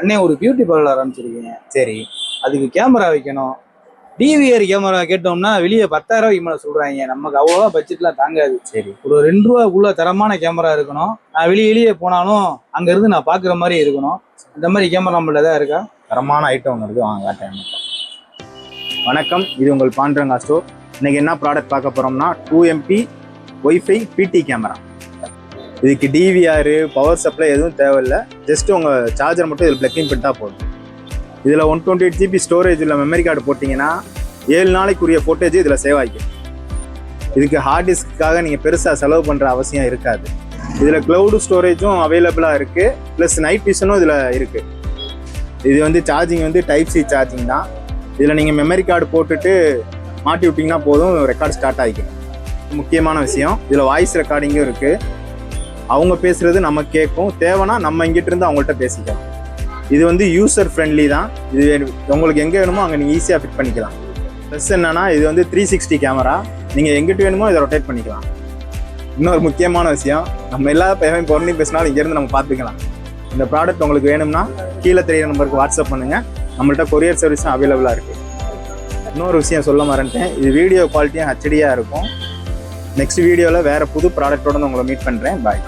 அண்ணே ஒரு beauty parlour ஆரம்பிச்சிருக்கீங்க. சரி. அதுக்கு கேமரா வைக்கணும். டிவிஆர் கேமரா கேட்டோம்னா வெளியே 10,000 மேல சொல்றாங்க. நமக்கு அவ்வளோவா பட்ஜெட்லாம் தாங்காது. சரி. ஒரு 2 ரூபாக்குள்ள தரமான கேமரா இருக்கணும். நான் வெளியே போனாலும் அங்க இருந்து நான் பாக்குற மாதிரி இருக்கணும். இந்த மாதிரி கேமரா நம்மள்ட்ட தான் இருக்கா? தரமான ஐட்டம் ஒன்று இருக்குது, வாங்க காட்டேன். வணக்கம், இது உங்கள் பாண்டரங்கா ஸ்டோர். இன்னைக்கு என்ன ப்ராடக்ட் பார்க்க போறோம்னா 2MP ஒய்ஃபை பிடி கேமரா. இதுக்கு டிவிஆர் பவர் சப்ளை எதுவும் தேவையில்லை. ஜஸ்ட் உங்கள் சார்ஜர் மட்டும் இதில் ப்ளக்கிங் பண்ணிட்டா போதும். இதில் 128 GB ஸ்டோரேஜ் இல்லை மெமரி கார்டு போட்டிங்கன்னா 7 நாளைக்குரிய ஃபோட்டேஜ் இதில் சேவ் ஆகிக்கும். இதுக்கு ஹார்ட் டிஸ்க்காக நீங்கள் பெருசாக செலவு பண்ணுற அவசியம் இருக்காது. இதில் க்ளவுடு ஸ்டோரேஜும் அவைலபிளாக இருக்குது, ப்ளஸ் நைட் விஷனும் இதில் இருக்குது. இது வந்து சார்ஜிங் வந்து டைப் சி சார்ஜிங் தான். இதில் நீங்கள் மெமரி கார்டு போட்டுட்டு மாட்டி விட்டிங்கன்னா போதும், ரெக்கார்டு ஸ்டார்ட் ஆகிக்கும். முக்கியமான விஷயம், இதில் வாய்ஸ் ரெக்கார்டிங்கும் இருக்குது. அவங்க பேசுகிறது நம்ம கேட்கும். தேவைன்னா நம்ம இங்கிட்ட இருந்து அவங்கள்ட்ட பேசிக்கலாம். இது வந்து யூசர் ஃப்ரெண்ட்லி தான். இது உங்களுக்கு எங்கே வேணுமோ அங்கே நீங்கள் ஈஸியாக ஃபிட் பண்ணிக்கலாம். ப்ளஸ் என்னன்னா, இது வந்து 360 கேமரா. நீங்கள் எங்கிட்ட வேணுமோ இதை ரொட்டேட் பண்ணிக்கலாம். இன்னொரு முக்கியமான விஷயம், நம்ம எல்லா பொருளையும் பேசினாலும் இங்கேருந்து நம்ம பார்த்துக்கலாம். இந்த ப்ராடக்ட் உங்களுக்கு வேணும்னா கீழே தெரியிற நம்பருக்கு வாட்ஸ்அப் பண்ணுங்கள். நம்மள்ட்ட கொரியர் சர்வீஸும் அவைலபிளாக இருக்குது. இன்னொரு விஷயம் சொல்ல மறந்துட்டேன், இது வீடியோ குவாலிட்டியும் ஹெச்டியாக இருக்கும். நெக்ஸ்ட் வீடியோவில் வேறு புது ப்ராடக்டோட உங்களை மீட் பண்ணுறேன். பாய்.